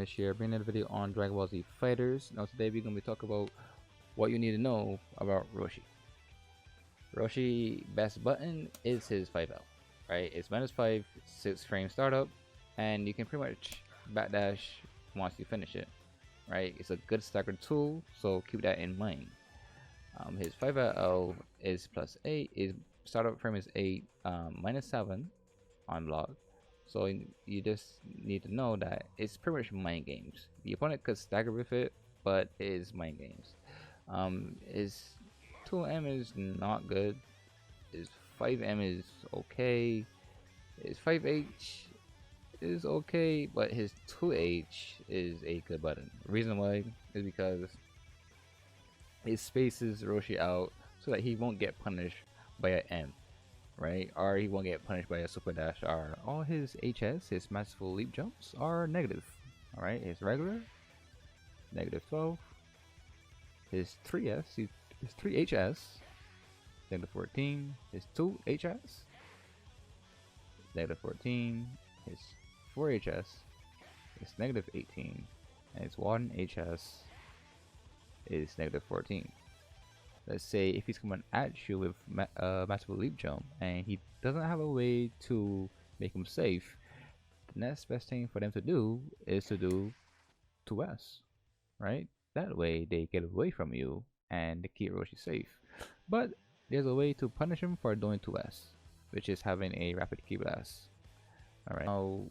Roshi here, bringing another video on Dragon Ball Z Fighters. Now today we're going to be talking about what you need to know about Roshi. Roshi best button is his 5L, right? It's -5, 6 frame startup, and you can pretty much backdash once you finish it, right? It's a good stagger tool, so keep that in mind. His 5L is +8, his startup frame is 8, -7 on block. So you just need to know that it's pretty much mind games. The opponent could stagger with it, but it is mind games. His 2M is not good. His 5M is okay. His 5H is okay, but his 2H is a good button. The reason why is because it spaces Roshi out so that he won't get punished by an M. Right, or he won't get punished by a super dash R. All his HS, his masterful leap jumps, are negative. Alright, his regular, -12. His 3S, his 3HS, -14. His 2HS, -14. His 4HS is -18. And his 1HS is -14. Let's say if he's coming at you with masterful leap jump and he doesn't have a way to make him safe, the next best thing for them to do is to do 2S, right? That way they get away from you and they keep Roshi safe. But there's a way to punish him for doing 2S, which is having a rapid key blast. Alright, now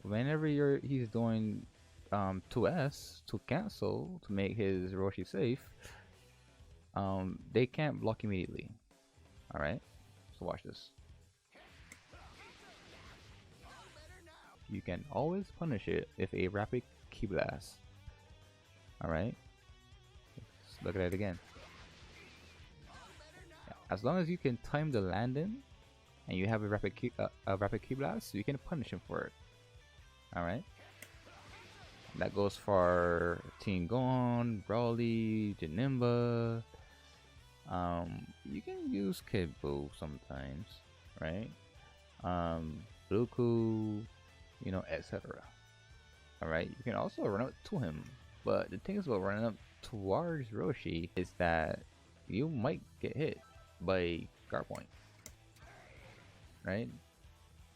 whenever he's doing 2S to cancel to make his Roshi safe, they can't block immediately. Alright, so watch this. You can always punish it with a rapid key blast. Alright, let's look at it again. As long as you can time the landing and you have a rapid key blast, you can punish him for it. Alright, that goes for Team Gon, Brawly, Janemba. You can use Kid Buu sometimes, right? Bluku, you know, etc. Alright, you can also run up to him, but the thing about running up towards Roshi is that you might get hit by guard point, right?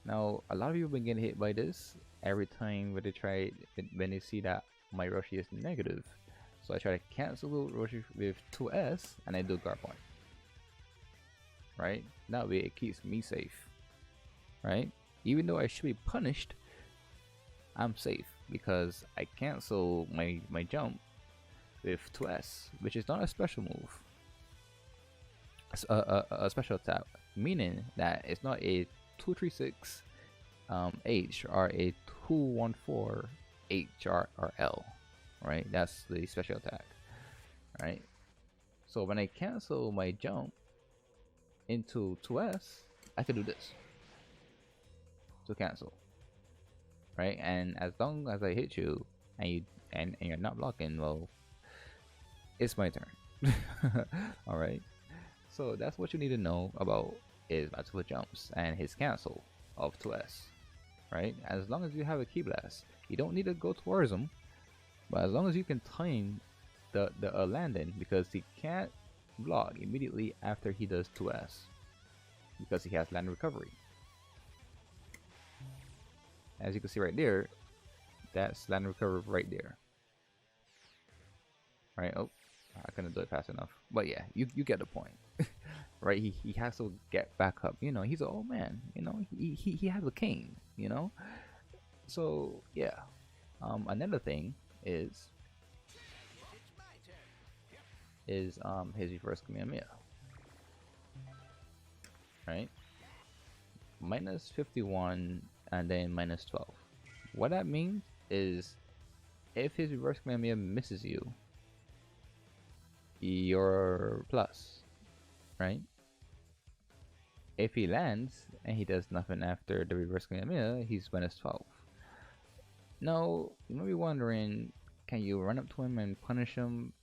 Now, a lot of people have been getting hit by this every time when they see that my Roshi is negative. So I try to cancel Roshi with 2S and I do guard point. Right? That way it keeps me safe. Right? Even though I should be punished, I'm safe because I cancel my jump with 2S, which is not a special move. It's a special attack, meaning that it's not a 236 H or a 214 H or L. Right, that's the special attack. Right, so when I cancel my jump into 2S, I can do this to cancel. Right, and as long as I hit you and you're not blocking, well, it's my turn. All right, so that's what you need to know about his masterful jumps and his cancel of 2S. Right, as long as you have a key blast, you don't need to go towards him. But as long as you can time the landing, because he can't block immediately after he does 2S, because he has land recovery. As you can see right there, that's land recovery right there. Right? Oh, I couldn't do it fast enough. But yeah, you get the point. Right? He has to get back up. You know, he's an old man. You know, he has a cane. You know, so yeah. Another thing is his reverse Kamehameha, right? -51 and then -12. What that means is if his reverse Kamehameha misses you, you're plus, right? If he lands and he does nothing after the reverse Kamehameha, he's -12. Now, you might be wondering, can you run up to him and punish him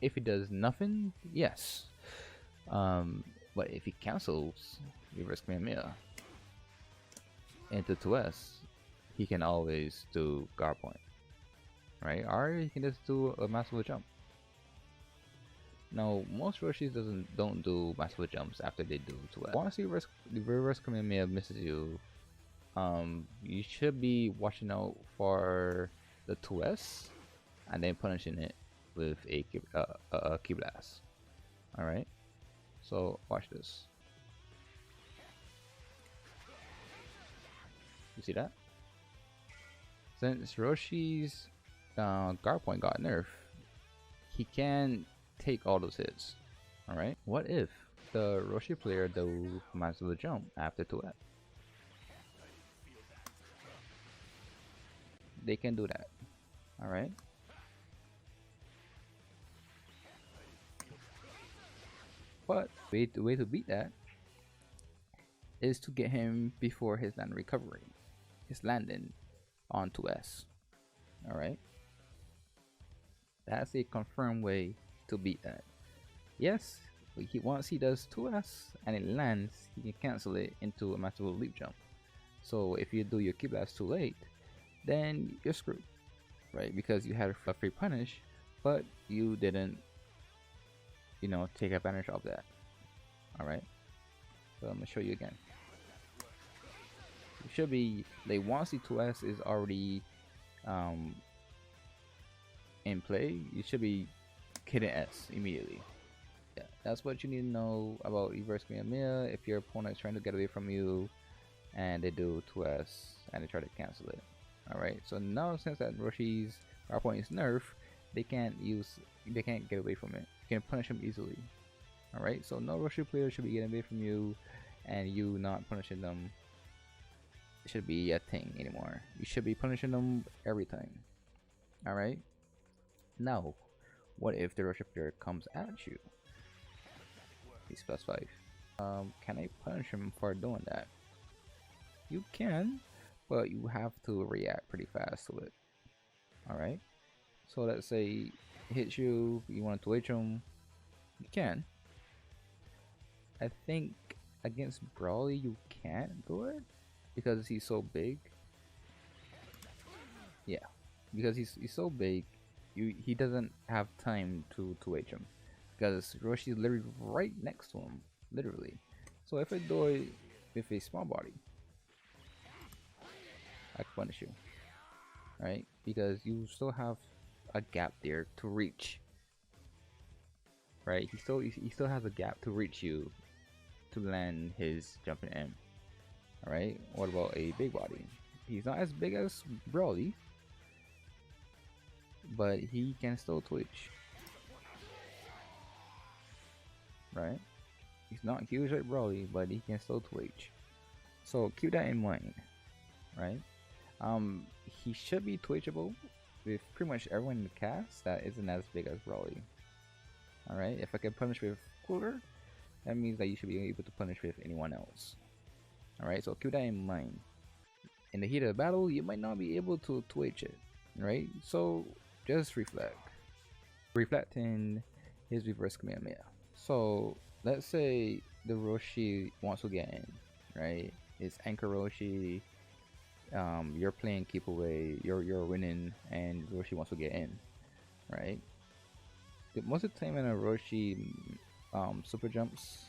if he does nothing? Yes. But if he cancels reverse Kamehameha into 2S, he can always do guard point, right? Or he can just do a massive jump. Now, most Roshis don't do massive jumps after they do 2S. Once the reverse Kamehameha misses you, you should be watching out for the 2S and then punishing it with a key blast. All right, so watch this. You see that? Since Roshi's guard point got nerfed, he can take all those hits. All right. What if the Roshi player do massive jump after 2F? They can do that. All right. But way to beat that is to get him before his land recovery, his landing on 2S. All right. That's a confirmed way to beat that. Yes, once he does 2S and it lands, he can cancel it into a massive leap jump. So if you do your key blast too late, then you're screwed, right? Because you had a free punish, but you didn't, take advantage of that. All right. So I'm gonna show you again. It should be like once the 2S is already in play, you should be hitting S immediately. Yeah, that's what you need to know about reverse Kamehameha if your opponent is trying to get away from you and they do 2S and they try to cancel it. Alright, so now since that Roshi's power point is nerfed, they can't get away from it. You can punish them easily. Alright, so no Roshi player should be getting away from you, and you not punishing them should be a thing anymore. You should be punishing them every time. Alright? Now, what if the Roshi player comes at you? He's +5. Can I punish him for doing that? You can, but you have to react pretty fast to it. Alright? So let's say he hits you, you want to 2H him, you can. I think against Brawly you can't do it because he's so big. Yeah, because he's so big, he doesn't have time to 2H him because Roshi is literally right next to him, literally. So if I do it with a small body, I can punish you, right? Because you still have a gap there to reach, right? He still has a gap to reach you to land his jumping M. All right. What about a big body? He's not as big as Brawly, but he can still twitch, right? He's not huge like Brawly, but he can still twitch. So keep that in mind, right? He should be twitchable with pretty much everyone in the cast that isn't as big as Roshi. Alright, if I can punish with Cooler, that means that you should be able to punish with anyone else. Alright, so keep that in mind. In the heat of the battle, you might not be able to twitch it, right? So just reflect. Reflecting his reverse Kamehameha. So let's say the Roshi wants to get in, right? It's Anchor Roshi. You're playing keep away, you're winning, and Roshi wants to get in, right? Most of the time when a Roshi super jumps,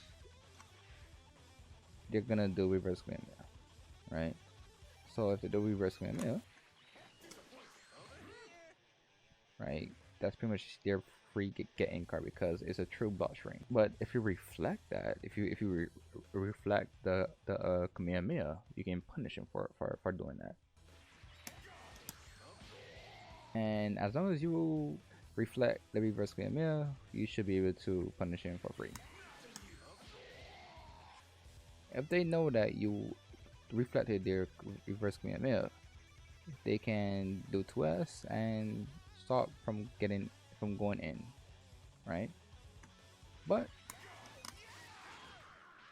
they're gonna do reverse Kamehameha, right? So if they do reverse Kamehameha, right, that's pretty much their free get in card because it's a true boss ring. But if you reflect that, if you reflect the Kamehameha, you can punish him for doing that. And as long as you reflect the reverse Kamehameha, you should be able to punish him for free. If they know that you reflected their reverse Kamehameha, they can do 2S and stop from going in, right? But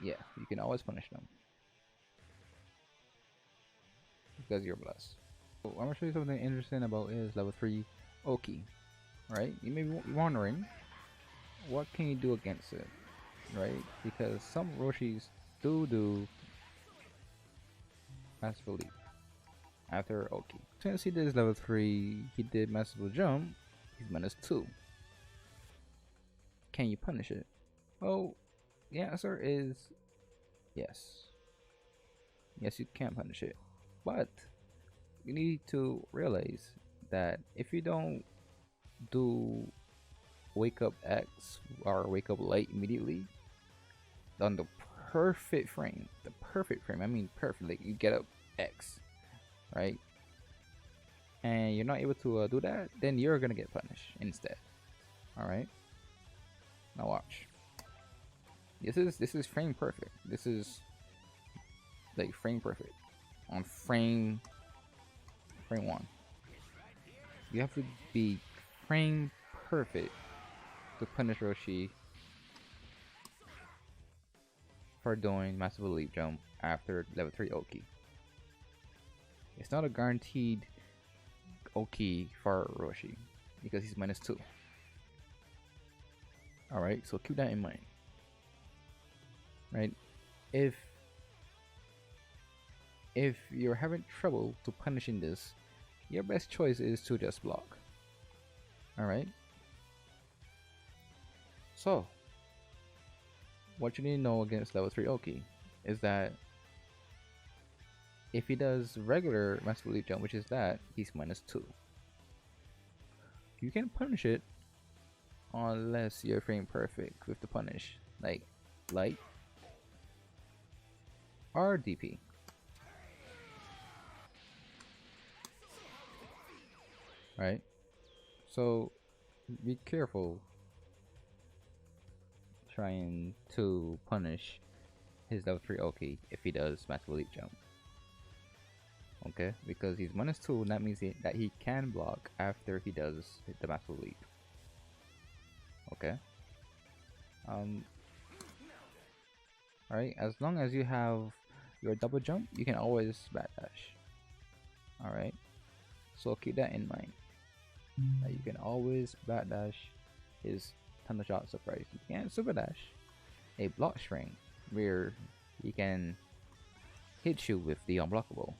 yeah, you can always punish them because you're blessed. So I'm gonna show you something interesting about his level 3 Oki, right? You may be wondering, what can you do against it, right? Because some Roshis do massive leap, after Oki. Since he did level 3, he did massive jump, he's -2. Can you punish it? Well, the answer is yes. Yes, you can punish it. But you need to realize that if you don't do wake up X or wake up late immediately on the perfect frame, I mean perfect, like you get up X, right? And you're not able to do that, then you're gonna get punished instead. All right. Now watch. This is frame perfect. This is like frame perfect on frame 1. You have to be frame perfect to punish Roshi for doing massive leap jump after level 3 Oki. It's not a guaranteed Oki for Roshi because he's -2. Alright, so keep that in mind. Right? If you're having trouble to punishing this, your best choice is to just block. Alright? So, what you need to know against level 3 Oki is that if he does regular massive leap jump, which is that, he's -2. You can punish it unless you're frame perfect with the punish, like light or DP. Right? So be careful trying to punish his level 3 Oki if he does massive leap jump. Okay, because he's -2, and that means that he can block after he does the massive leap. Okay. Alright, as long as you have your double jump, you can always backdash. Alright, so keep that in mind. That you can always backdash his thunder shot surprise. You can't super dash a block string where he can hit you with the unblockable.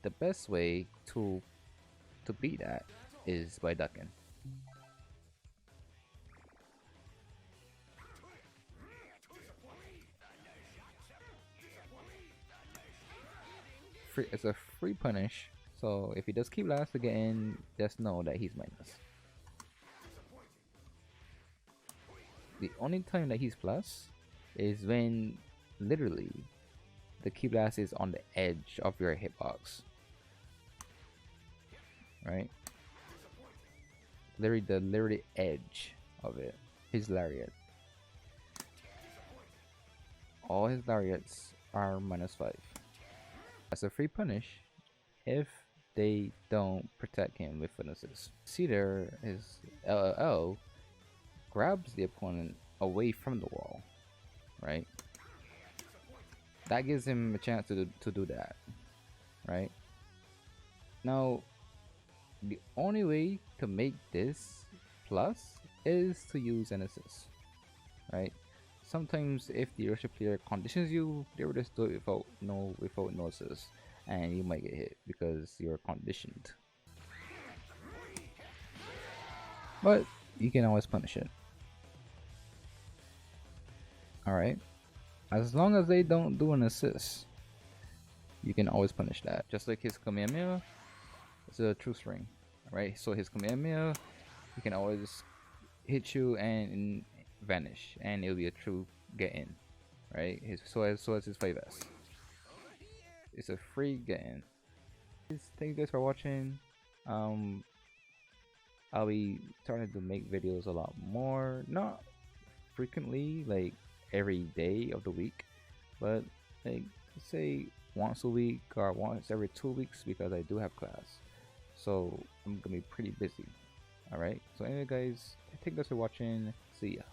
The best way to beat that is by ducking. It's a free punish, so if he does keep last again, just know that he's minus. The only time that he's plus is when literally the key blast is on the edge of your hitbox. Right? Literally edge of it. His lariat. All his lariats are -5. As a free punish if they don't protect him with finishes. See there, his LLL grabs the opponent away from the wall, right? That gives him a chance to do that, right? Now, the only way to make this plus is to use an assist, right? Sometimes if the Roshi player conditions you, they will just do it without no assist, and you might get hit because you're conditioned. But you can always punish it. Alright? As long as they don't do an assist, you can always punish that. Just like his Kamehameha, it's a true string. Alright? So his Kamehameha, he can always hit you and vanish, and it'll be a true get in. Right? So as his 5S. It's a free get in. Thank you guys for watching. I'll be starting to make videos a lot more, not frequently, like every day of the week, but like say once a week or once every 2 weeks, because I do have class, so I'm gonna be pretty busy. Alright, so anyway guys, thank you guys for watching. See ya.